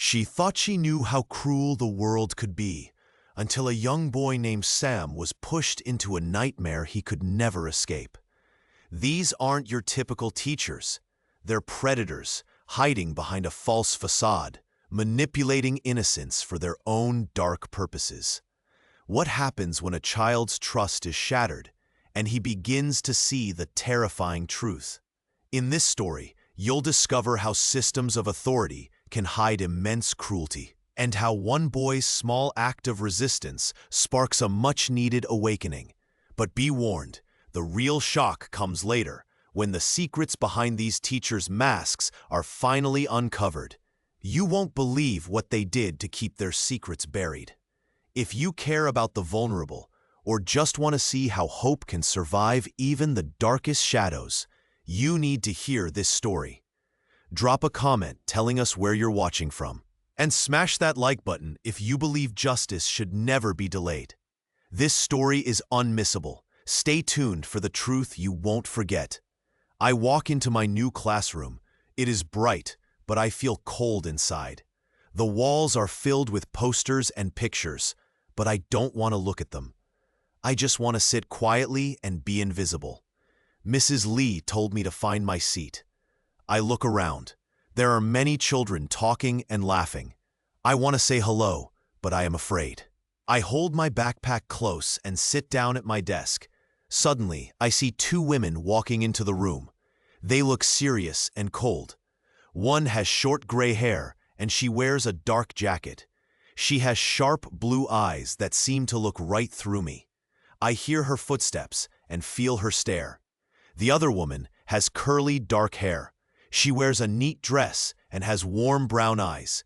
She thought she knew how cruel the world could be, until a young boy named Sam was pushed into a nightmare he could never escape. These aren't your typical teachers. They're predators, hiding behind a false facade, manipulating innocence for their own dark purposes. What happens when a child's trust is shattered, and he begins to see the terrifying truth? In this story, you'll discover how systems of authority can hide immense cruelty, and how one boy's small act of resistance sparks a much-needed awakening. But be warned, the real shock comes later, when the secrets behind these teachers' masks are finally uncovered. You won't believe what they did to keep their secrets buried. If you care about the vulnerable, or just want to see how hope can survive even the darkest shadows, you need to hear this story. Drop a comment telling us where you're watching from, and smash that like button if you believe justice should never be delayed. This story is unmissable. Stay tuned for the truth you won't forget. I walk into my new classroom. It is bright, but I feel cold inside. The walls are filled with posters and pictures, but I don't want to look at them. I just want to sit quietly and be invisible. Mrs. Lee told me to find my seat. I look around. There are many children talking and laughing. I want to say hello, but I am afraid. I hold my backpack close and sit down at my desk. Suddenly, I see two women walking into the room. They look serious and cold. One has short gray hair, and she wears a dark jacket. She has sharp blue eyes that seem to look right through me. I hear her footsteps and feel her stare. The other woman has curly dark hair. She wears a neat dress and has warm brown eyes.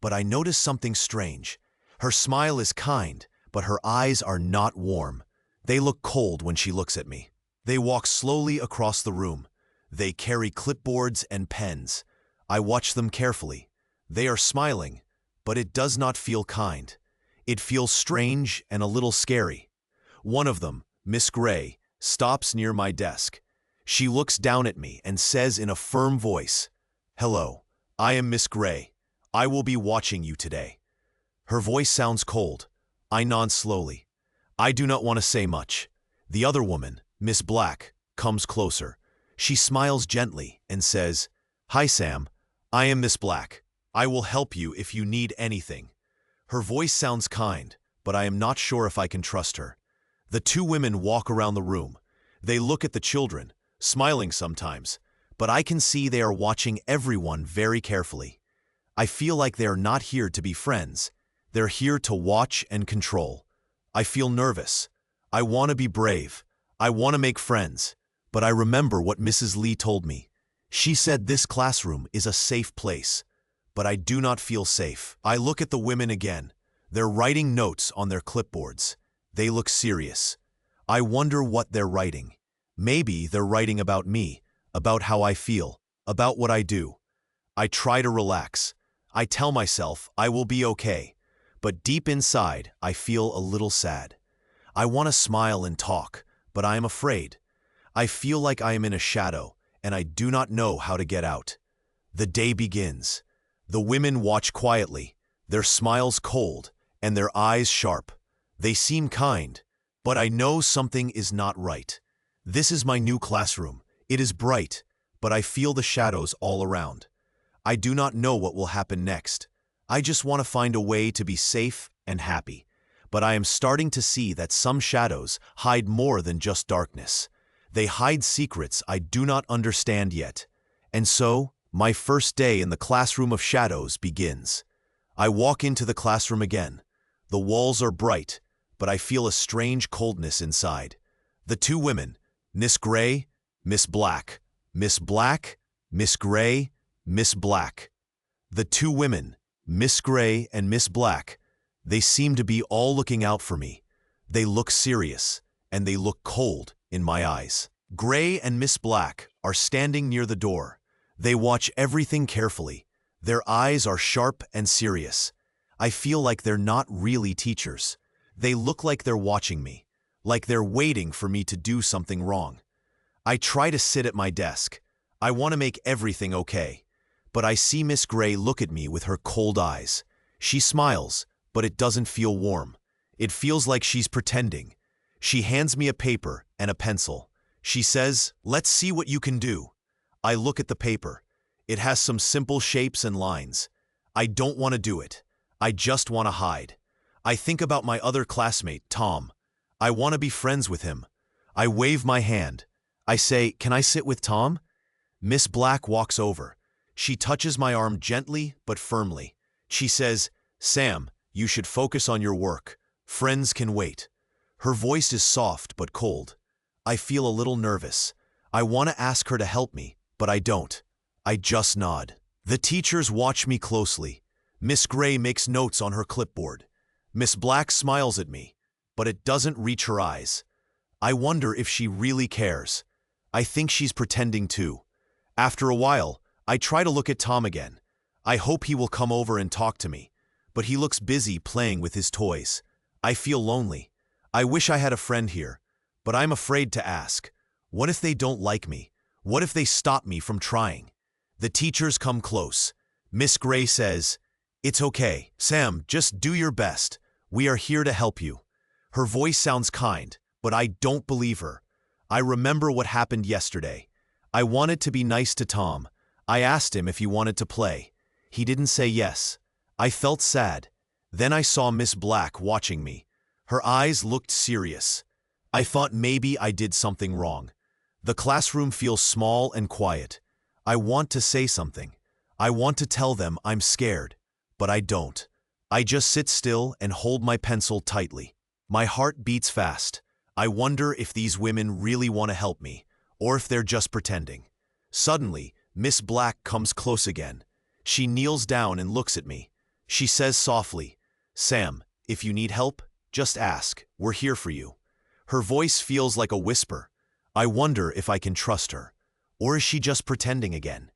But I notice something strange. Her smile is kind, but her eyes are not warm. They look cold when she looks at me. They walk slowly across the room. They carry clipboards and pens. I watch them carefully. They are smiling, but it does not feel kind. It feels strange and a little scary. One of them, Miss Gray, stops near my desk. She looks down at me and says in a firm voice, "Hello, I am Miss Gray. I will be watching you today." Her voice sounds cold. I nod slowly. I do not want to say much. The other woman, Miss Black, comes closer. She smiles gently and says, "Hi, Sam. I am Miss Black. I will help you if you need anything." Her voice sounds kind, but I am not sure if I can trust her. The two women walk around the room. They look at the children, smiling sometimes, but I can see they are watching everyone very carefully. I feel like they are not here to be friends. They're here to watch and control. I feel nervous. I want to be brave. I want to make friends. But I remember what Mrs. Lee told me. She said this classroom is a safe place. But I do not feel safe. I look at the women again. They're writing notes on their clipboards. They look serious. I wonder what they're writing. Maybe they're writing about me, about how I feel, about what I do. I try to relax. I tell myself I will be okay. But deep inside, I feel a little sad. I want to smile and talk, but I am afraid. I feel like I am in a shadow, and I do not know how to get out. The day begins. The women watch quietly, their smiles cold, and their eyes sharp. They seem kind, but I know something is not right. This is my new classroom. It is bright, but I feel the shadows all around. I do not know what will happen next. I just want to find a way to be safe and happy. But I am starting to see that some shadows hide more than just darkness. They hide secrets I do not understand yet. And so, my first day in the classroom of shadows begins. I walk into the classroom again. The walls are bright, but I feel a strange coldness inside. The two women, Miss Gray, Miss Black, Miss Black, Miss Gray, Miss Black. The two women, Miss Gray and Miss Black, they seem to be all looking out for me. They look serious, and they look cold in my eyes. Gray and Miss Black are standing near the door. They watch everything carefully. Their eyes are sharp and serious. I feel like they're not really teachers. They look like they're watching me, like they're waiting for me to do something wrong. I try to sit at my desk. I want to make everything okay. but I see Miss Gray look at me with her cold eyes. She smiles, but it doesn't feel warm. It feels like she's pretending. She hands me a paper and a pencil. She says, "Let's see what you can do." I look at the paper. It has some simple shapes and lines. I don't want to do it. I just want to hide. I think about my other classmate, Tom. I want to be friends with him. I wave my hand. I say, "Can I sit with Tom?" Miss Black walks over. She touches my arm gently but firmly. She says, "Sam, you should focus on your work. Friends can wait." Her voice is soft but cold. I feel a little nervous. I want to ask her to help me, but I don't. I just nod. The teachers watch me closely. Miss Gray makes notes on her clipboard. Miss Black smiles at me, but it doesn't reach her eyes. I wonder if she really cares. I think she's pretending too. After a while, I try to look at Tom again. I hope he will come over and talk to me, but he looks busy playing with his toys. I feel lonely. I wish I had a friend here, but I'm afraid to ask. What if they don't like me? What if they stop me from trying? The teachers come close. Miss Gray says, "It's okay, Sam, just do your best. We are here to help you." Her voice sounds kind, but I don't believe her. I remember what happened yesterday. I wanted to be nice to Tom. I asked him if he wanted to play. He didn't say yes. I felt sad. Then I saw Miss Black watching me. Her eyes looked serious. I thought maybe I did something wrong. The classroom feels small and quiet. I want to say something. I want to tell them I'm scared, but I don't. I just sit still and hold my pencil tightly. My heart beats fast. I wonder if these women really want to help me, or if they're just pretending. Suddenly, Miss Black comes close again. She kneels down and looks at me. She says softly, "Sam, if you need help, just ask. We're here for you." Her voice feels like a whisper. I wonder if I can trust her. Or is she just pretending again?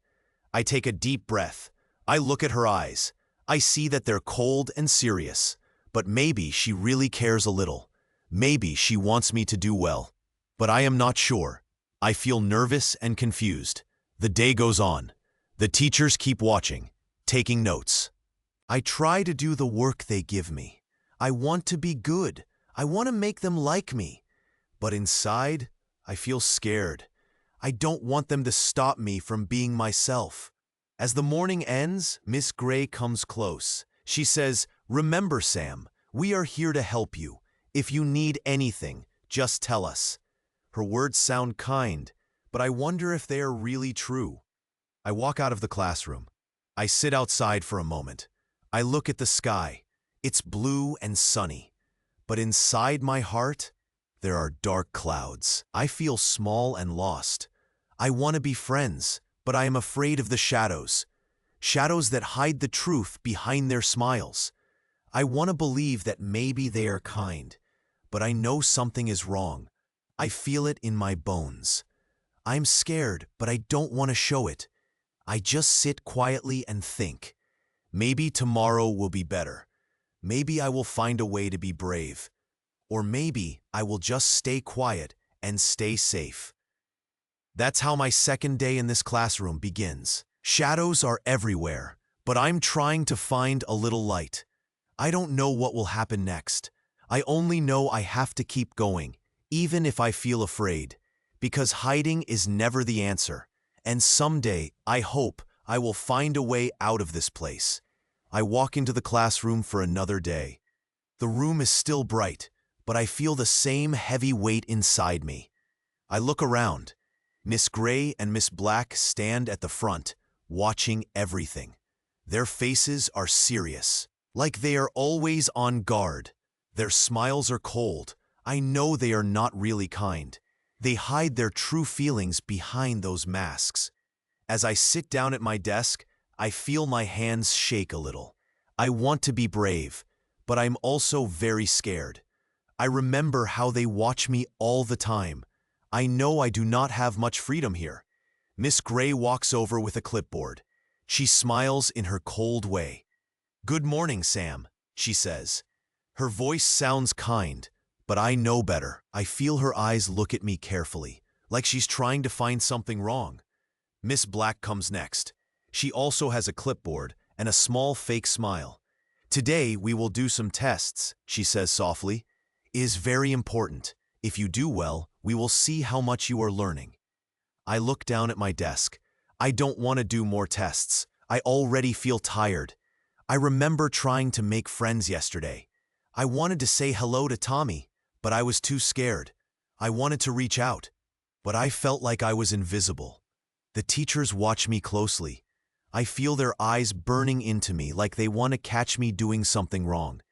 I take a deep breath. I look at her eyes. I see that they're cold and serious. But maybe she really cares a little. Maybe she wants me to do well. But I am not sure. I feel nervous and confused. The day goes on. The teachers keep watching, taking notes. I try to do the work they give me. I want to be good. I want to make them like me. But inside, I feel scared. I don't want them to stop me from being myself. As the morning ends, Miss Gray comes close. She says, "Remember, Sam, we are here to help you. If you need anything, just tell us." Her words sound kind, but I wonder if they are really true. I walk out of the classroom. I sit outside for a moment. I look at the sky. It's blue and sunny. But inside my heart, there are dark clouds. I feel small and lost. I want to be friends, but I am afraid of the shadows. Shadows that hide the truth behind their smiles. I want to believe that maybe they are kind, but I know something is wrong. I feel it in my bones. I'm scared, but I don't want to show it. I just sit quietly and think. Maybe tomorrow will be better. Maybe I will find a way to be brave. Or maybe I will just stay quiet and stay safe. That's how my second day in this classroom begins. Shadows are everywhere, but I'm trying to find a little light. I don't know what will happen next. I only know I have to keep going, even if I feel afraid, because hiding is never the answer. And someday, I hope, I will find a way out of this place. I walk into the classroom for another day. The room is still bright, but I feel the same heavy weight inside me. I look around. Miss Gray and Miss Black stand at the front, watching everything. Their faces are serious, like they are always on guard. Their smiles are cold. I know they are not really kind. They hide their true feelings behind those masks. As I sit down at my desk, I feel my hands shake a little. I want to be brave, but I'm also very scared. I remember how they watch me all the time. I know I do not have much freedom here. Miss Gray walks over with a clipboard. She smiles in her cold way. "Good morning, Sam," she says. Her voice sounds kind, but I know better. I feel her eyes look at me carefully, like she's trying to find something wrong. Miss Black comes next. She also has a clipboard and a small fake smile. "Today we will do some tests," she says softly. "It is very important. If you do well, we will see how much you are learning." I look down at my desk. I don't want to do more tests. I already feel tired. I remember trying to make friends yesterday. I wanted to say hello to Tommy, but I was too scared. I wanted to reach out, but I felt like I was invisible. The teachers watch me closely. I feel their eyes burning into me like they want to catch me doing something wrong.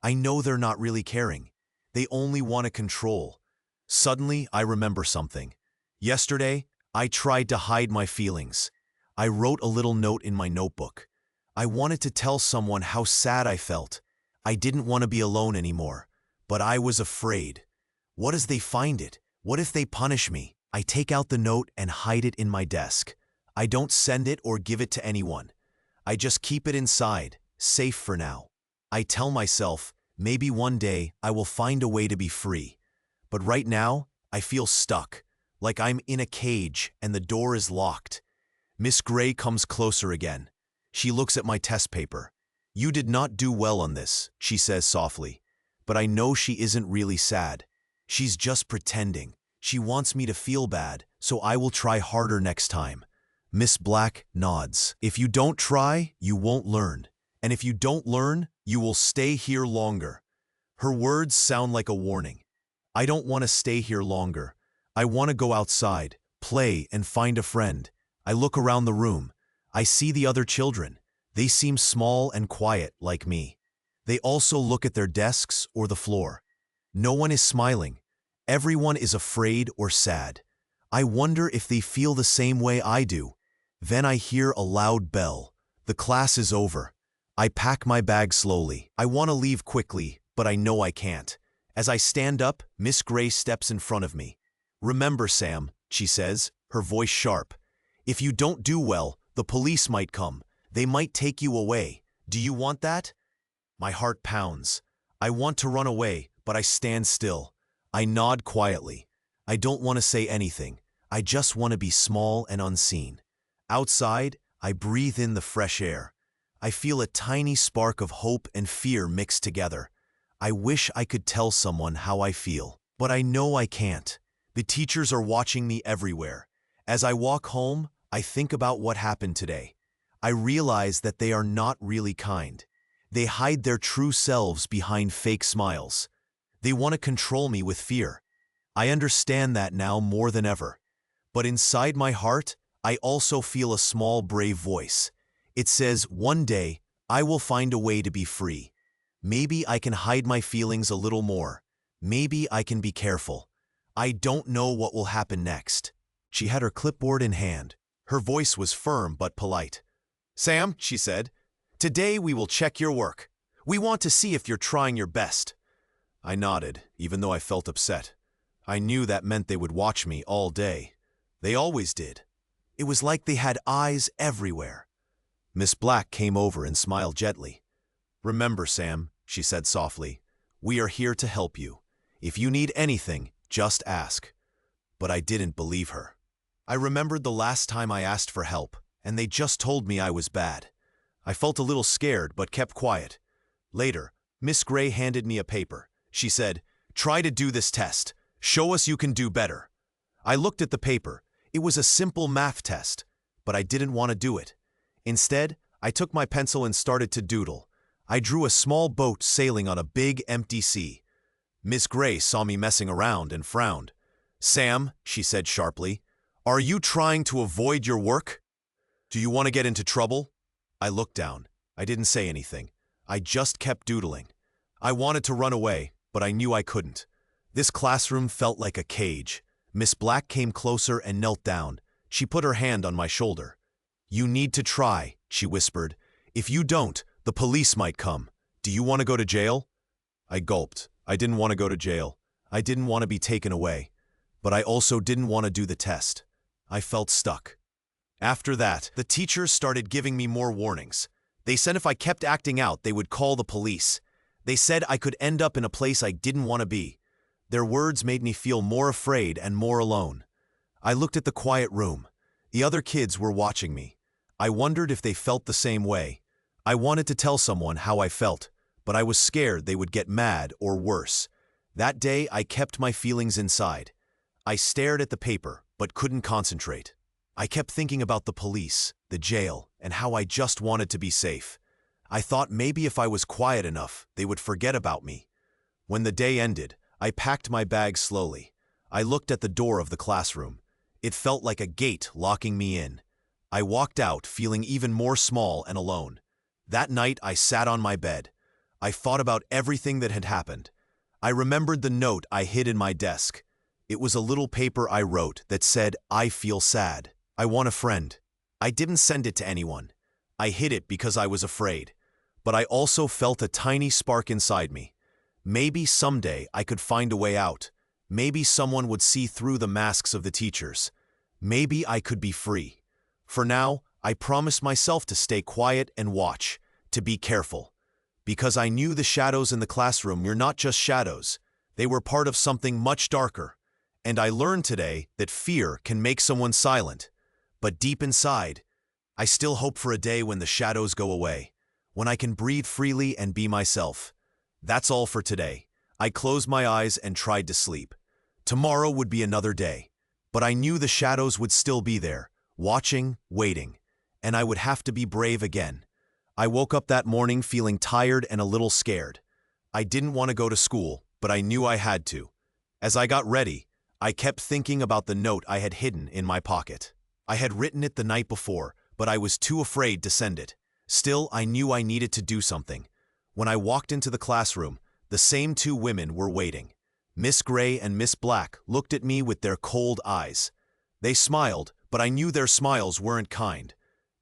I know they're not really caring. They only want to control. Suddenly, I remember something. Yesterday, I tried to hide my feelings. I wrote a little note in my notebook. I wanted to tell someone how sad I felt. I didn't want to be alone anymore, but I was afraid. What if they find it? What if they punish me? I take out the note and hide it in my desk. I don't send it or give it to anyone. I just keep it inside, safe for now. I tell myself, maybe one day I will find a way to be free. But right now, I feel stuck, like I'm in a cage and the door is locked. Miss Gray comes closer again. She looks at my test paper. "You did not do well on this," she says softly. But I know she isn't really sad. She's just pretending. She wants me to feel bad, so I will try harder next time. Miss Black nods. "If you don't try, you won't learn. And if you don't learn, you will stay here longer." Her words sound like a warning. I don't want to stay here longer. I want to go outside, play, and find a friend. I look around the room. I see the other children. They seem small and quiet like me. They also look at their desks or the floor. No one is smiling. Everyone is afraid or sad. I wonder if they feel the same way I do. Then I hear a loud bell. The class is over. I pack my bag slowly. I want to leave quickly, but I know I can't. As I stand up, Miss Gray steps in front of me. "Remember, Sam," she says, her voice sharp. "If you don't do well, the police might come. They might take you away. Do you want that?" My heart pounds. I want to run away, but I stand still. I nod quietly. I don't want to say anything. I just want to be small and unseen. Outside, I breathe in the fresh air. I feel a tiny spark of hope and fear mixed together. I wish I could tell someone how I feel, but I know I can't. The teachers are watching me everywhere. As I walk home, I think about what happened today. I realize that they are not really kind. They hide their true selves behind fake smiles. They want to control me with fear. I understand that now more than ever. But inside my heart, I also feel a small, brave voice. It says, one day, I will find a way to be free. Maybe I can hide my feelings a little more. Maybe I can be careful. I don't know what will happen next. She had her clipboard in hand. Her voice was firm but polite. "Sam," she said, "today we will check your work. We want to see if you're trying your best." I nodded, even though I felt upset. I knew that meant they would watch me all day. They always did. It was like they had eyes everywhere. Miss Black came over and smiled gently. "Remember, Sam," she said softly, "we are here to help you. If you need anything, just ask." But I didn't believe her. I remembered the last time I asked for help, and they just told me I was bad. I felt a little scared, but kept quiet. Later, Miss Gray handed me a paper. She said, "Try to do this test. Show us you can do better." I looked at the paper. It was a simple math test, but I didn't want to do it. Instead, I took my pencil and started to doodle. I drew a small boat sailing on a big, empty sea. Miss Gray saw me messing around and frowned. "Sam," she said sharply, "are you trying to avoid your work? Do you want to get into trouble?" I looked down. I didn't say anything. I just kept doodling. I wanted to run away, but I knew I couldn't. This classroom felt like a cage. Miss Black came closer and knelt down. She put her hand on my shoulder. "You need to try," she whispered. "If you don't, the police might come. Do you want to go to jail?" I gulped. I didn't want to go to jail. I didn't want to be taken away. But I also didn't want to do the test. I felt stuck. After that, the teachers started giving me more warnings. They said if I kept acting out, they would call the police. They said I could end up in a place I didn't want to be. Their words made me feel more afraid and more alone. I looked at the quiet room. The other kids were watching me. I wondered if they felt the same way. I wanted to tell someone how I felt, but I was scared they would get mad or worse. That day, I kept my feelings inside. I stared at the paper, but couldn't concentrate. I kept thinking about the police, the jail, and how I just wanted to be safe. I thought maybe if I was quiet enough, they would forget about me. When the day ended, I packed my bag slowly. I looked at the door of the classroom. It felt like a gate locking me in. I walked out feeling even more small and alone. That night, I sat on my bed. I thought about everything that had happened. I remembered the note I hid in my desk. It was a little paper I wrote that said, "I feel sad. I want a friend." I didn't send it to anyone. I hid it because I was afraid. But I also felt a tiny spark inside me. Maybe someday I could find a way out. Maybe someone would see through the masks of the teachers. Maybe I could be free. For now, I promised myself to stay quiet and watch, to be careful. Because I knew the shadows in the classroom were not just shadows. They were part of something much darker. And I learned today that fear can make someone silent. But deep inside, I still hope for a day when the shadows go away, when I can breathe freely and be myself. That's all for today. I closed my eyes and tried to sleep. Tomorrow would be another day. But I knew the shadows would still be there, watching, waiting. And I would have to be brave again. I woke up that morning feeling tired and a little scared. I didn't want to go to school, but I knew I had to. As I got ready, I kept thinking about the note I had hidden in my pocket. I had written it the night before, but I was too afraid to send it. Still, I knew I needed to do something. When I walked into the classroom, the same two women were waiting. Miss Gray and Miss Black looked at me with their cold eyes. They smiled, but I knew their smiles weren't kind.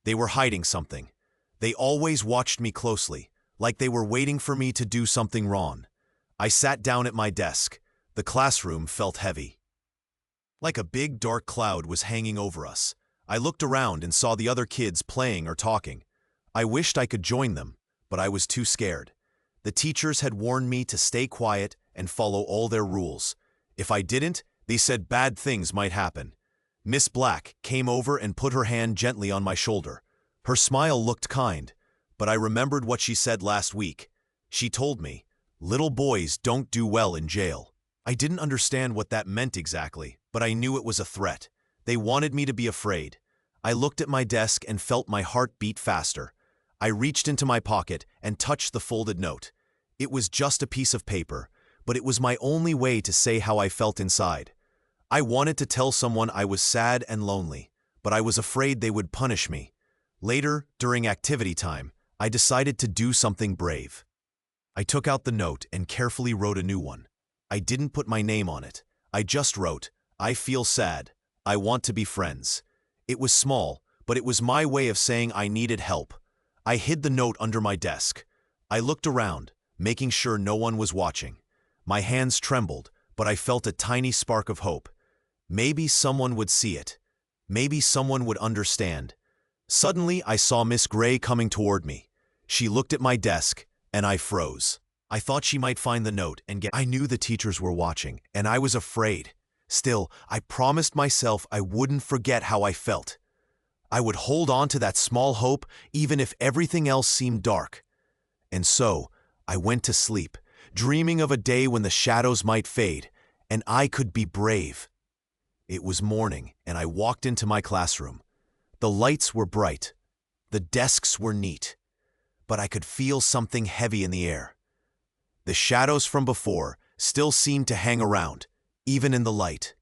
They were hiding something. They always watched me closely, like they were waiting for me to do something wrong. I sat down at my desk. The classroom felt heavy. Like a big dark cloud was hanging over us. I looked around and saw the other kids playing or talking. I wished I could join them, but I was too scared. The teachers had warned me to stay quiet and follow all their rules. If I didn't, they said bad things might happen. Miss Black came over and put her hand gently on my shoulder. Her smile looked kind, but I remembered what she said last week. She told me, "Little boys don't do well in jail." I didn't understand what that meant exactly, but I knew it was a threat. They wanted me to be afraid. I looked at my desk and felt my heart beat faster. I reached into my pocket and touched the folded note. It was just a piece of paper, but it was my only way to say how I felt inside. I wanted to tell someone I was sad and lonely, but I was afraid they would punish me. Later, during activity time, I decided to do something brave. I took out the note and carefully wrote a new one. I didn't put my name on it. I just wrote, "I feel sad. I want to be friends." It was small, but it was my way of saying I needed help. I hid the note under my desk. I looked around, making sure no one was watching. My hands trembled, but I felt a tiny spark of hope. Maybe someone would see it. Maybe someone would understand. Suddenly, I saw Miss Gray coming toward me. She looked at my desk, and I froze. I thought she might find the note and get— I knew the teachers were watching, and I was afraid. Still, I promised myself I wouldn't forget how I felt. I would hold on to that small hope even if everything else seemed dark. And so, I went to sleep, dreaming of a day when the shadows might fade, and I could be brave. It was morning, and I walked into my classroom. The lights were bright. The desks were neat. But I could feel something heavy in the air. The shadows from before still seemed to hang around, even in the light.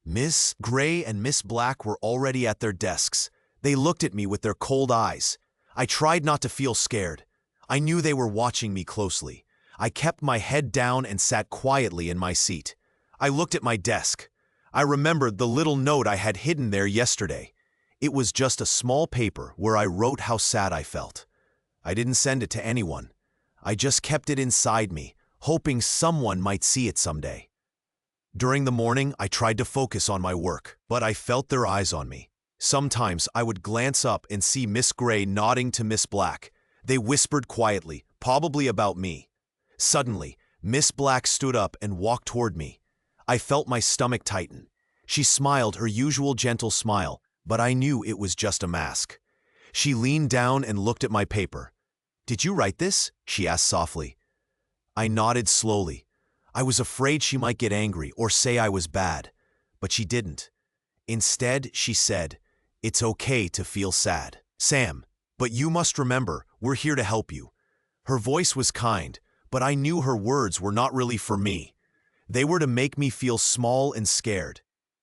Miss Gray and Miss Black were already at their desks. They looked at me with their cold eyes. I tried not to feel scared. I knew they were watching me closely. I kept my head down and sat quietly in my seat. I looked at my desk. I remembered the little note I had hidden there yesterday. It was just a small paper where I wrote how sad I felt. I didn't send it to anyone. I just kept it inside me, hoping someone might see it someday. During the morning, I tried to focus on my work, but I felt their eyes on me. Sometimes I would glance up and see Miss Gray nodding to Miss Black. They whispered quietly, probably about me. Suddenly, Miss Black stood up and walked toward me. I felt my stomach tighten. She smiled her usual gentle smile, but I knew it was just a mask. She leaned down and looked at my paper. "Did you write this?" she asked softly. I nodded slowly. I was afraid she might get angry or say I was bad, but she didn't. Instead, she said, "It's okay to feel sad, Sam, but you must remember, we're here to help you." Her voice was kind, but I knew her words were not really for me. They were to make me feel small and scared.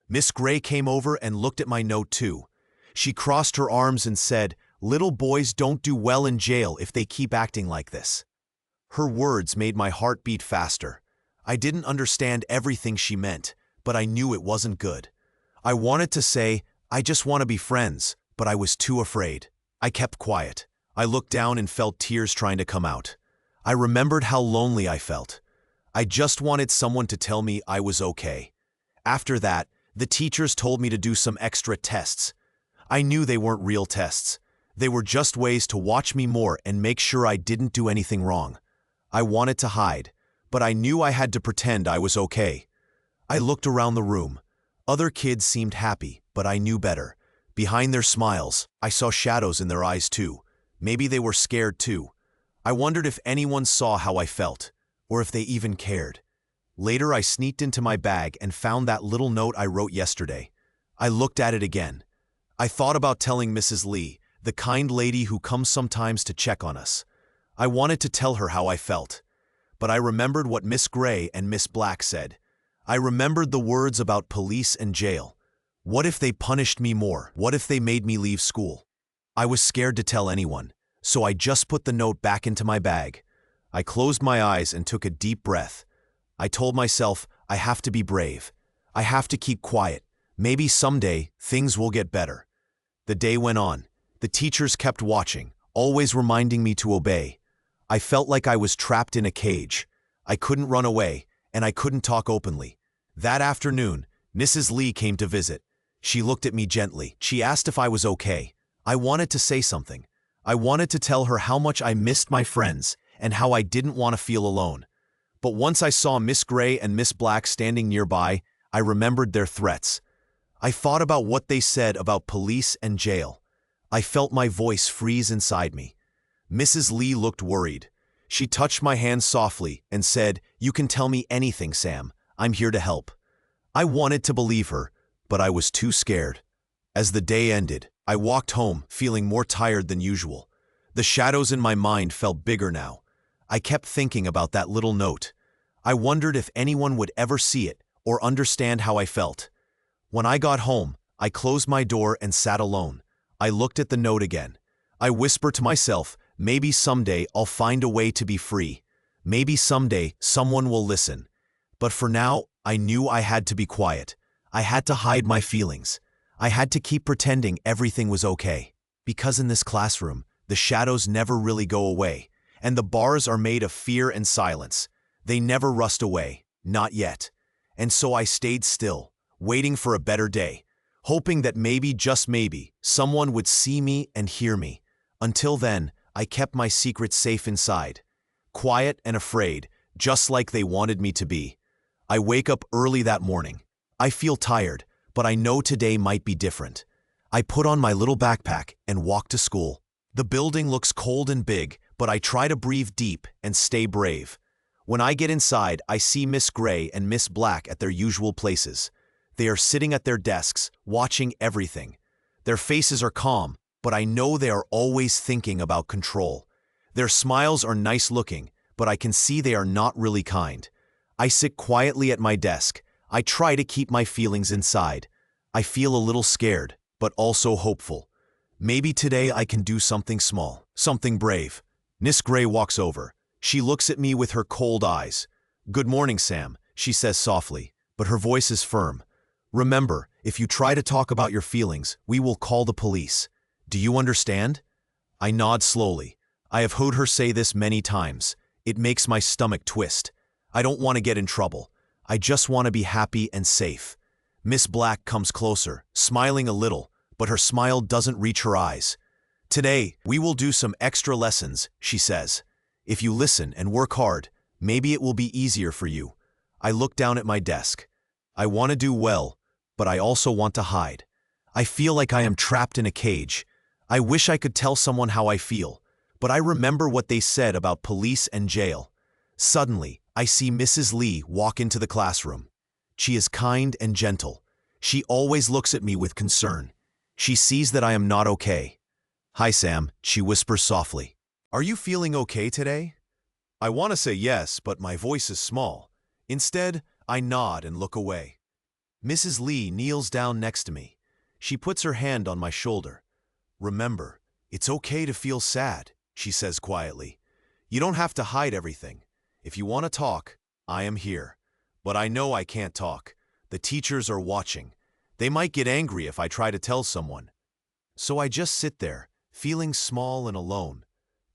Miss Gray came over and looked at my note too. She crossed her arms and said, "Little boys don't do well in jail if they keep acting like this." Her words made my heart beat faster. I didn't understand everything she meant, but I knew it wasn't good. I wanted to say, "I just want to be friends," but I was too afraid. I kept quiet. I looked down and felt tears trying to come out. I remembered how lonely I felt. I just wanted someone to tell me I was okay. After that, the teachers told me to do some extra tests. I knew they weren't real tests. They were just ways to watch me more and make sure I didn't do anything wrong. I wanted to hide, but I knew I had to pretend I was okay. I looked around the room. Other kids seemed happy, but I knew better. Behind their smiles, I saw shadows in their eyes too. Maybe they were scared too. I wondered if anyone saw how I felt, or if they even cared. Later, I sneaked into my bag and found that little note I wrote yesterday. I looked at it again. I thought about telling Mrs. Lee, the kind lady who comes sometimes to check on us. I wanted to tell her how I felt. But I remembered what Miss Gray and Miss Black said. I remembered the words about police and jail. What if they punished me more? What if they made me leave school? I was scared to tell anyone, so I just put the note back into my bag. I closed my eyes and took a deep breath. I told myself, I have to be brave. I have to keep quiet. Maybe someday, things will get better. The day went on. The teachers kept watching, always reminding me to obey. I felt like I was trapped in a cage. I couldn't run away, and I couldn't talk openly. That afternoon, Mrs. Lee came to visit. She looked at me gently. She asked if I was okay. I wanted to say something. I wanted to tell her how much I missed my friends and how I didn't want to feel alone. But once I saw Miss Gray and Miss Black standing nearby, I remembered their threats. I thought about what they said about police and jail. I felt my voice freeze inside me. Mrs. Lee looked worried. She touched my hand softly and said, "You can tell me anything, Sam. I'm here to help." I wanted to believe her, but I was too scared. As the day ended, I walked home, feeling more tired than usual. The shadows in my mind felt bigger now. I kept thinking about that little note. I wondered if anyone would ever see it or understand how I felt. When I got home, I closed my door and sat alone. I looked at the note again. I whispered to myself, maybe someday I'll find a way to be free. Maybe someday someone will listen. But for now, I knew I had to be quiet. I had to hide my feelings. I had to keep pretending everything was okay. Because in this classroom, the shadows never really go away, and the bars are made of fear and silence. They never rust away, not yet. And so I stayed still, waiting for a better day, hoping that maybe, just maybe, someone would see me and hear me. Until then, I kept my secret safe inside, quiet and afraid, just like they wanted me to be. I wake up early that morning. I feel tired, but I know today might be different. I put on my little backpack and walk to school. The building looks cold and big, but I try to breathe deep and stay brave. When I get inside, I see Miss Gray and Miss Black at their usual places. They are sitting at their desks, watching everything. Their faces are calm, but I know they are always thinking about control. Their smiles are nice looking, but I can see they are not really kind. I sit quietly at my desk. I try to keep my feelings inside. I feel a little scared, but also hopeful. Maybe today I can do something small, something brave. Miss Gray walks over. She looks at me with her cold eyes. "Good morning, Sam," she says softly, but her voice is firm. "Remember, if you try to talk about your feelings, we will call the police. Do you understand?" I nod slowly. I have heard her say this many times. It makes my stomach twist. I don't want to get in trouble. I just want to be happy and safe. Miss Black comes closer, smiling a little, but her smile doesn't reach her eyes. "Today, we will do some extra lessons," she says. "If you listen and work hard, maybe it will be easier for you." I look down at my desk. I want to do well, but I also want to hide. I feel like I am trapped in a cage. I wish I could tell someone how I feel, but I remember what they said about police and jail. Suddenly, I see Mrs. Lee walk into the classroom. She is kind and gentle. She always looks at me with concern. She sees that I am not okay. "Hi, Sam," she whispers softly. "Are you feeling okay today?" I want to say yes, but my voice is small. Instead, I nod and look away. Mrs. Lee kneels down next to me. She puts her hand on my shoulder. "Remember, it's okay to feel sad," she says quietly. "You don't have to hide everything. If you want to talk, I am here. But I know I can't talk. The teachers are watching. They might get angry if I try to tell someone." So I just sit there, feeling small and alone.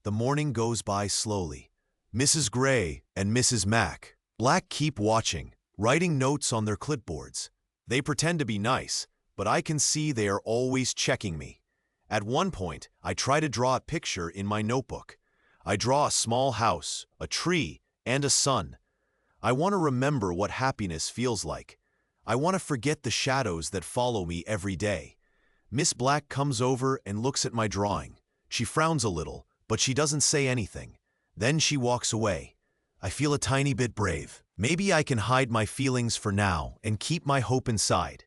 The morning goes by slowly. Mrs. Gray and Mrs. Black keep watching, writing notes on their clipboards. They pretend to be nice, but I can see they are always checking me. At one point, I try to draw a picture in my notebook. I draw a small house, a tree, and a sun. I want to remember what happiness feels like. I want to forget the shadows that follow me every day. Miss Black comes over and looks at my drawing. She frowns a little, but she doesn't say anything. Then she walks away. I feel a tiny bit brave. Maybe I can hide my feelings for now and keep my hope inside.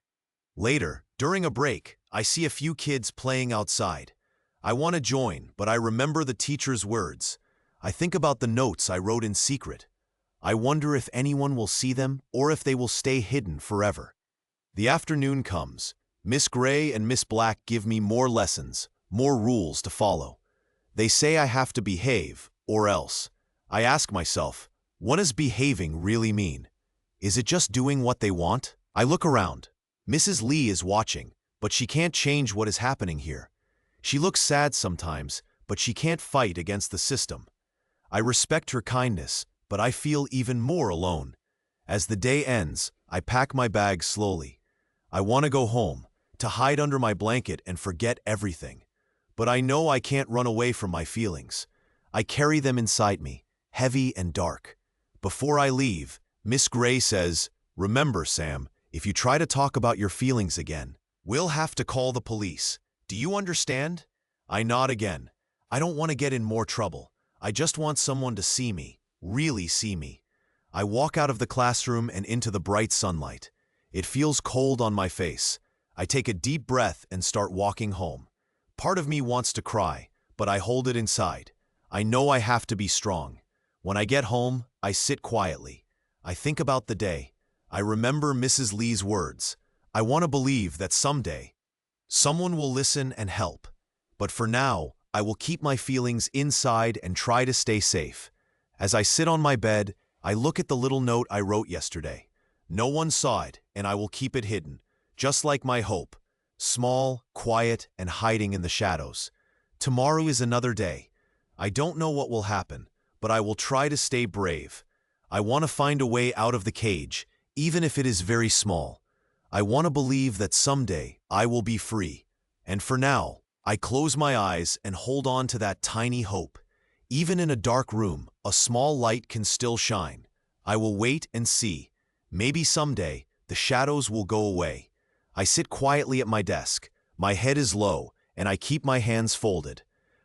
Later, during a break, I see a few kids playing outside. I want to join, but I remember the teacher's words. I think about the notes I wrote in secret. I wonder if anyone will see them or if they will stay hidden forever. The afternoon comes. Miss Gray and Miss Black give me more lessons, more rules to follow. They say I have to behave, or else. I ask myself, what does behaving really mean? Is it just doing what they want? I look around. Mrs. Lee is watching, but she can't change what is happening here. She looks sad sometimes, but she can't fight against the system. I respect her kindness, but I feel even more alone. As the day ends, I pack my bag slowly. I want to go home, to hide under my blanket and forget everything. But I know I can't run away from my feelings. I carry them inside me, heavy and dark. Before I leave, Miss Gray says, "Remember, Sam, if you try to talk about your feelings again, we'll have to call the police. Do you understand?" I nod again. I don't want to get in more trouble. I just want someone to see me, really see me. I walk out of the classroom and into the bright sunlight. It feels cold on my face. I take a deep breath and start walking home. Part of me wants to cry, but I hold it inside. I know I have to be strong. When I get home, I sit quietly. I think about the day. I remember Mrs. Lee's words. I want to believe that someday, someone will listen and help. But for now, I will keep my feelings inside and try to stay safe. As I sit on my bed, I look at the little note I wrote yesterday. No one saw it, and I will keep it hidden, just like my hope. Small, quiet, and hiding in the shadows. Tomorrow is another day. I don't know what will happen, but I will try to stay brave. I want to find a way out of the cage, even if it is very small. I want to believe that someday I will be free. And for now, I close my eyes and hold on to that tiny hope. Even in a dark room, a small light can still shine. I will wait and see. Maybe someday, the shadows will go away. I sit quietly at my desk. My head is low, and I keep my hands folded.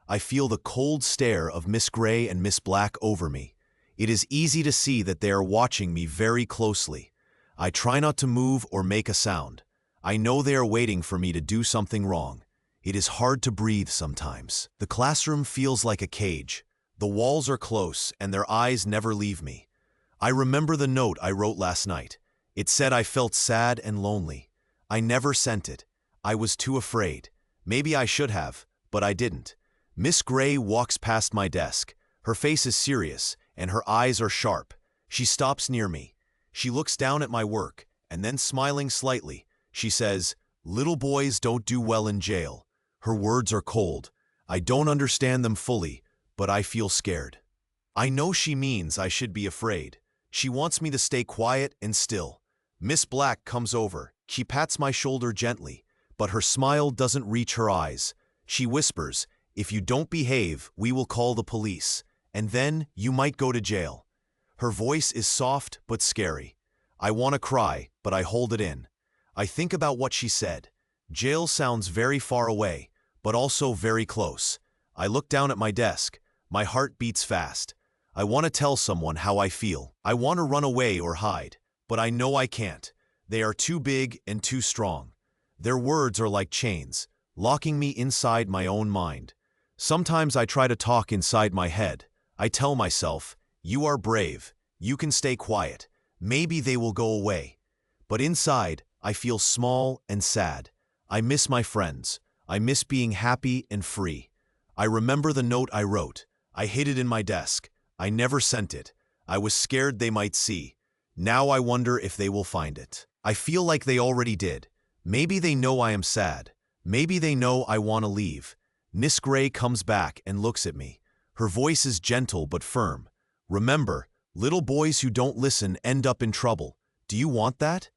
I feel the cold stare of Miss Gray and Miss Black over me. It is easy to see that they are watching me very closely. I try not to move or make a sound. I know they are waiting for me to do something wrong. It is hard to breathe sometimes. The classroom feels like a cage. The walls are close, and their eyes never leave me. I remember the note I wrote last night. It said I felt sad and lonely. I never sent it. I was too afraid. Maybe I should have, but I didn't. Miss Gray walks past my desk. Her face is serious, and her eyes are sharp. She stops near me. She looks down at my work, and then smiling slightly, she says, "Little boys don't do well in jail." Her words are cold. I don't understand them fully, but I feel scared. I know she means I should be afraid. She wants me to stay quiet and still. Miss Black comes over. She pats my shoulder gently, but her smile doesn't reach her eyes. She whispers, "If you don't behave, we will call the police, and then you might go to jail." Her voice is soft but scary. I want to cry, but I hold it in. I think about what she said. Jail sounds very far away, but also very close. I look down at my desk. My heart beats fast. I want to tell someone how I feel. I want to run away or hide, but I know I can't. They are too big and too strong. Their words are like chains, locking me inside my own mind. Sometimes I try to talk inside my head. I tell myself, "You are brave. You can stay quiet. Maybe they will go away." But inside, I feel small and sad. I miss my friends. I miss being happy and free. I remember the note I wrote. I hid it in my desk. I never sent it. I was scared they might see. Now I wonder if they will find it. I feel like they already did. Maybe they know I am sad. Maybe they know I want to leave. Miss Gray comes back and looks at me. Her voice is gentle but firm. "Remember, little boys who don't listen end up in trouble. Do you want that?"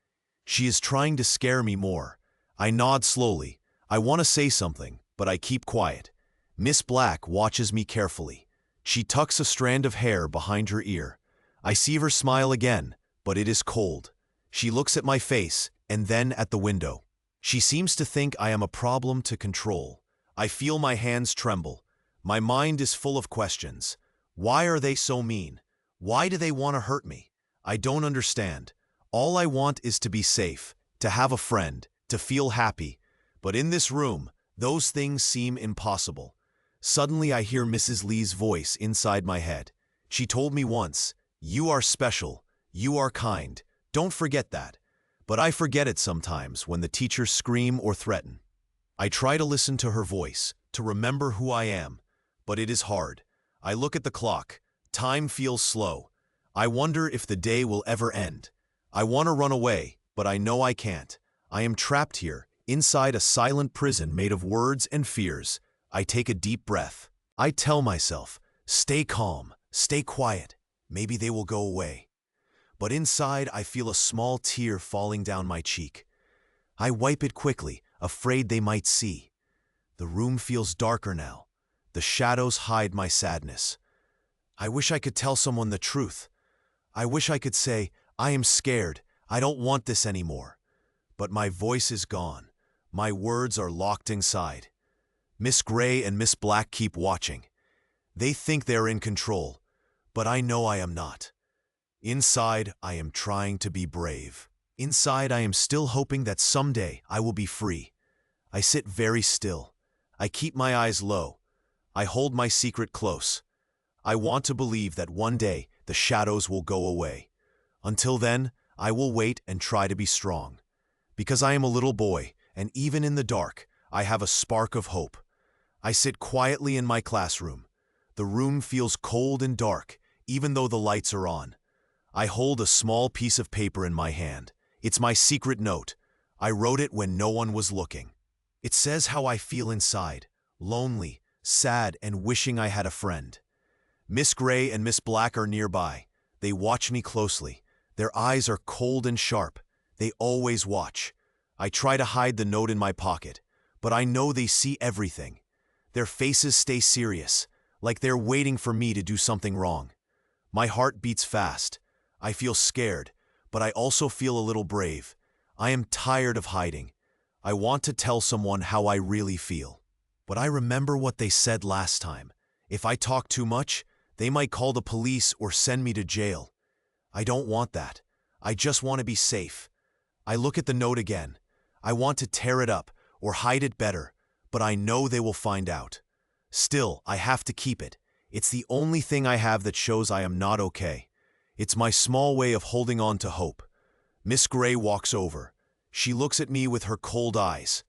She is trying to scare me more. I nod slowly. I want to say something, but I keep quiet. Miss Black watches me carefully. She tucks a strand of hair behind her ear. I see her smile again, but it is cold. She looks at my face and then at the window. She seems to think I am a problem to control. I feel my hands tremble. My mind is full of questions. Why are they so mean? Why do they want to hurt me? I don't understand. All I want is to be safe, to have a friend, to feel happy. But in this room, those things seem impossible. Suddenly I hear Mrs. Lee's voice inside my head. She told me once, "You are special. You are kind. Don't forget that." But I forget it sometimes when the teachers scream or threaten. I try to listen to her voice, to remember who I am, but it is hard. I look at the clock. Time feels slow. I wonder if the day will ever end. I want to run away, but I know I can't. I am trapped here, inside a silent prison made of words and fears. I take a deep breath. I tell myself, "Stay calm, stay quiet. Maybe they will go away." But inside, I feel a small tear falling down my cheek. I wipe it quickly, afraid they might see. The room feels darker now. The shadows hide my sadness. I wish I could tell someone the truth. I wish I could say, "I am scared. I don't want this anymore." But my voice is gone. My words are locked inside. Miss Gray and Miss Black keep watching. They think they're in control, but I know I am not. Inside, I am trying to be brave. Inside, I am still hoping that someday I will be free. I sit very still. I keep my eyes low. I hold my secret close. I want to believe that one day the shadows will go away. Until then, I will wait and try to be strong. Because I am a little boy, and even in the dark, I have a spark of hope. I sit quietly in my classroom. The room feels cold and dark, even though the lights are on. I hold a small piece of paper in my hand. It's my secret note. I wrote it when no one was looking. It says how I feel inside, lonely, sad, and wishing I had a friend. Miss Gray and Miss Black are nearby. They watch me closely. Their eyes are cold and sharp. They always watch. I try to hide the note in my pocket, but I know they see everything. Their faces stay serious, like they're waiting for me to do something wrong. My heart beats fast. I feel scared, but I also feel a little brave. I am tired of hiding. I want to tell someone how I really feel. But I remember what they said last time. If I talk too much, they might call the police or send me to jail. I don't want that. I just want to be safe. I look at the note again. I want to tear it up or hide it better, but I know they will find out. Still, I have to keep it. It's the only thing I have that shows I am not okay. It's my small way of holding on to hope. Miss Gray walks over. She looks at me with her cold eyes.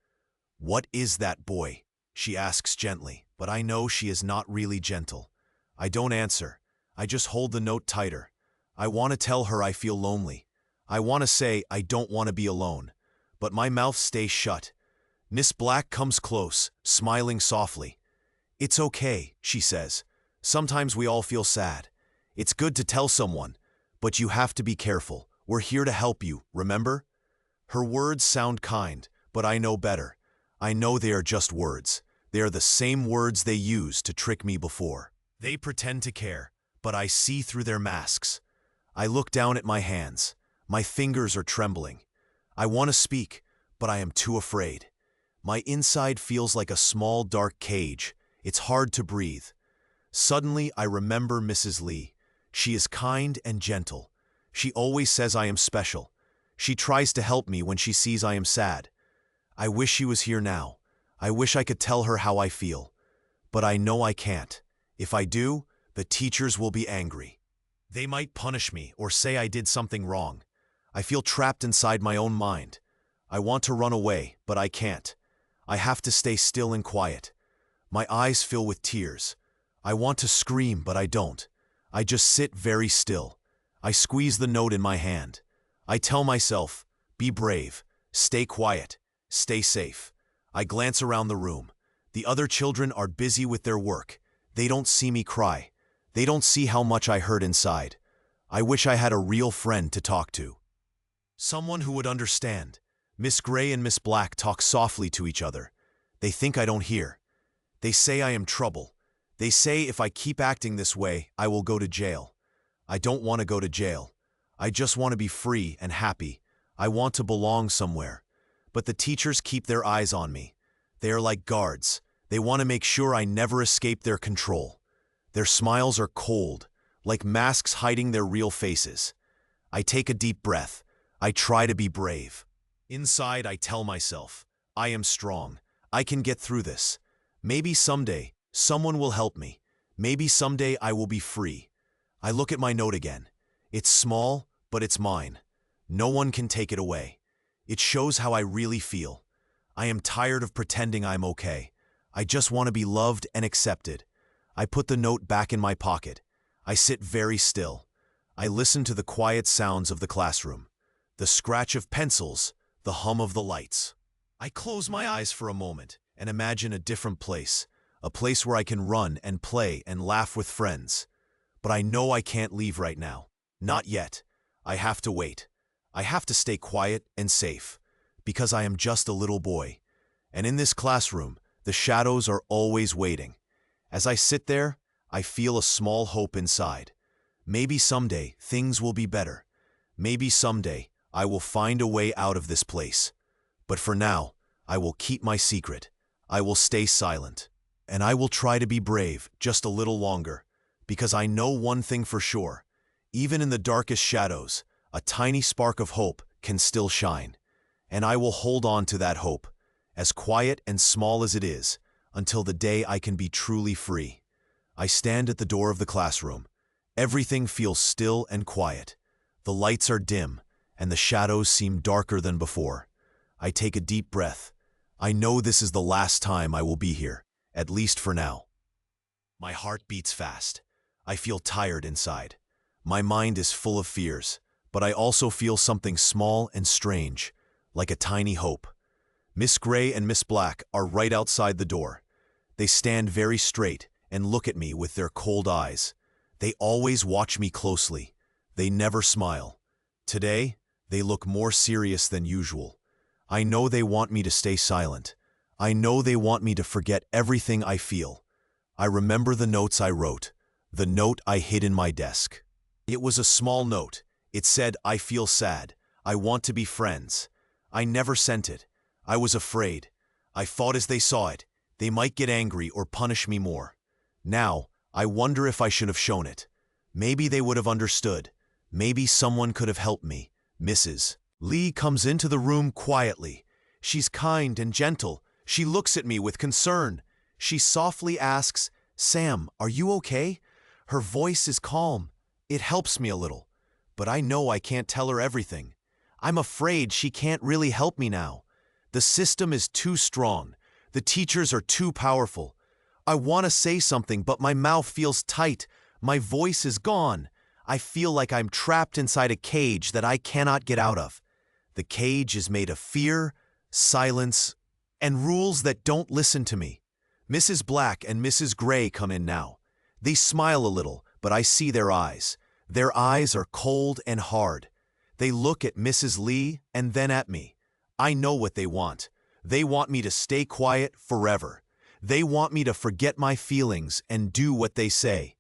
"What is that, boy?" she asks gently, but I know she is not really gentle. I don't answer. I just hold the note tighter. I want to tell her I feel lonely. I want to say I don't want to be alone, but my mouth stays shut. Miss Black comes close, smiling softly. "It's okay," she says. "Sometimes we all feel sad. It's good to tell someone, but you have to be careful. We're here to help you, remember?" Her words sound kind, but I know better. I know they are just words. They are the same words they used to trick me before. They pretend to care, but I see through their masks. I look down at my hands. My fingers are trembling. I want to speak, but I am too afraid. My inside feels like a small dark cage. It's hard to breathe. Suddenly, I remember Mrs. Lee. She is kind and gentle. She always says I am special. She tries to help me when she sees I am sad. I wish she was here now. I wish I could tell her how I feel. But I know I can't. If I do, the teachers will be angry. They might punish me or say I did something wrong. I feel trapped inside my own mind. I want to run away, but I can't. I have to stay still and quiet. My eyes fill with tears. I want to scream, but I don't. I just sit very still. I squeeze the note in my hand. I tell myself, be brave, stay quiet, stay safe. I glance around the room. The other children are busy with their work. They don't see me cry. They don't see how much I hurt inside. I wish I had a real friend to talk to. Someone who would understand. Miss Gray and Miss Black talk softly to each other. They think I don't hear. They say I am trouble. They say if I keep acting this way, I will go to jail. I don't want to go to jail. I just want to be free and happy. I want to belong somewhere. But the teachers keep their eyes on me. They are like guards. They want to make sure I never escape their control. Their smiles are cold, like masks hiding their real faces. I take a deep breath. I try to be brave. Inside, I tell myself, I am strong. I can get through this. Maybe someday, someone will help me. Maybe someday I will be free. I look at my note again. It's small, but it's mine. No one can take it away. It shows how I really feel. I am tired of pretending I'm okay. I just want to be loved and accepted. I put the note back in my pocket. I sit very still. I listen to the quiet sounds of the classroom. The scratch of pencils, the hum of the lights. I close my eyes for a moment and imagine a different place, a place where I can run and play and laugh with friends. But I know I can't leave right now. Not yet. I have to wait. I have to stay quiet and safe, because I am just a little boy. And in this classroom, the shadows are always waiting. As I sit there, I feel a small hope inside. Maybe someday things will be better. Maybe someday I will find a way out of this place. But for now, I will keep my secret. I will stay silent. And I will try to be brave just a little longer, because I know one thing for sure. Even in the darkest shadows, a tiny spark of hope can still shine. And I will hold on to that hope, as quiet and small as it is, until the day I can be truly free. I stand at the door of the classroom. Everything feels still and quiet. The lights are dim, and the shadows seem darker than before. I take a deep breath. I know this is the last time I will be here, at least for now. My heart beats fast. I feel tired inside. My mind is full of fears, but I also feel something small and strange, like a tiny hope. Miss Gray and Miss Black are right outside the door. They stand very straight and look at me with their cold eyes. They always watch me closely. They never smile. Today, they look more serious than usual. I know they want me to stay silent. I know they want me to forget everything I feel. I remember the notes I wrote, the note I hid in my desk. It was a small note. It said, I feel sad. I want to be friends. I never sent it. I was afraid. I thought as they saw it, they might get angry or punish me more. Now, I wonder if I should have shown it. Maybe they would have understood. Maybe someone could have helped me. Mrs. Lee comes into the room quietly. She's kind and gentle. She looks at me with concern. She softly asks, Sam, are you okay? Her voice is calm. It helps me a little. But I know I can't tell her everything. I'm afraid she can't really help me now. The system is too strong. The teachers are too powerful. I want to say something, but my mouth feels tight. My voice is gone. I feel like I'm trapped inside a cage that I cannot get out of. The cage is made of fear, silence, and rules that don't listen to me. Mrs. Black and Mrs. Gray come in now. They smile a little, but I see their eyes. Their eyes are cold and hard. They look at Mrs. Lee and then at me. I know what they want. They want me to stay quiet forever. They want me to forget my feelings and do what they say.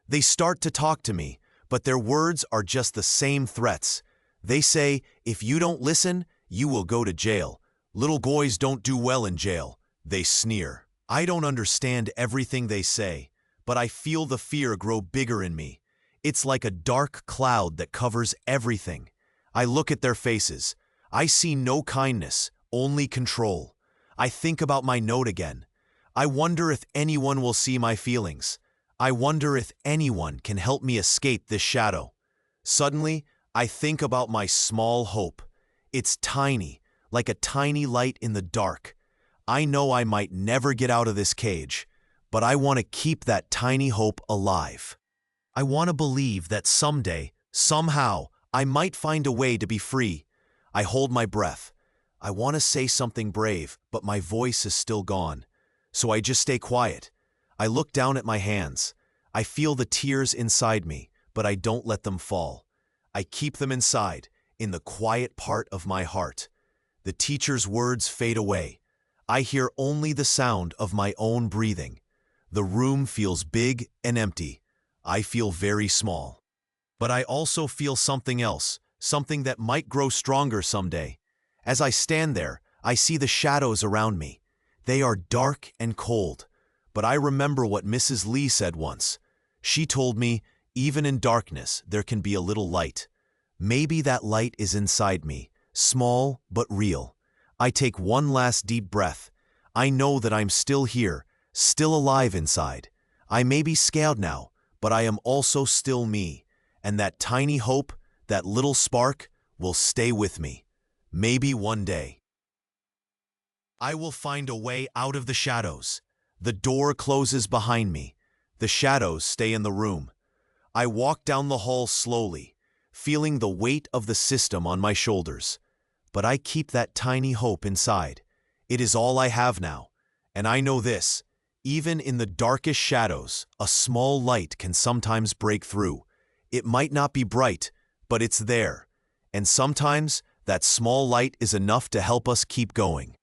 They start to talk to me, but their words are just the same threats. They say, if you don't listen, you will go to jail. Little boys don't do well in jail, they sneer. I don't understand everything they say, but I feel the fear grow bigger in me. It's like a dark cloud that covers everything. I look at their faces. I see no kindness, only control. I think about my note again. I wonder if anyone will see my feelings. I wonder if anyone can help me escape this shadow. Suddenly, I think about my small hope. It's tiny, like a tiny light in the dark. I know I might never get out of this cage, but I want to keep that tiny hope alive. I want to believe that someday, somehow, I might find a way to be free. I hold my breath. I want to say something brave, but my voice is still gone. So I just stay quiet. I look down at my hands. I feel the tears inside me, but I don't let them fall. I keep them inside, in the quiet part of my heart. The teacher's words fade away. I hear only the sound of my own breathing. The room feels big and empty. I feel very small. But I also feel something else, something that might grow stronger someday. As I stand there, I see the shadows around me. They are dark and cold, but I remember what Mrs. Lee said once. She told me, even in darkness, there can be a little light. Maybe that light is inside me, small but real. I take one last deep breath. I know that I'm still here, still alive inside. I may be scared now, but I am also still me, and that tiny hope, that little spark, will stay with me. Maybe one day I will find a way out of the shadows. The door closes behind me. The shadows stay in the room. I walk down the hall slowly, feeling the weight of the system on my shoulders. But I keep that tiny hope inside. It is all I have now. And I know this, even in the darkest shadows, a small light can sometimes break through. It might not be bright, but it's there. And sometimes that small light is enough to help us keep going.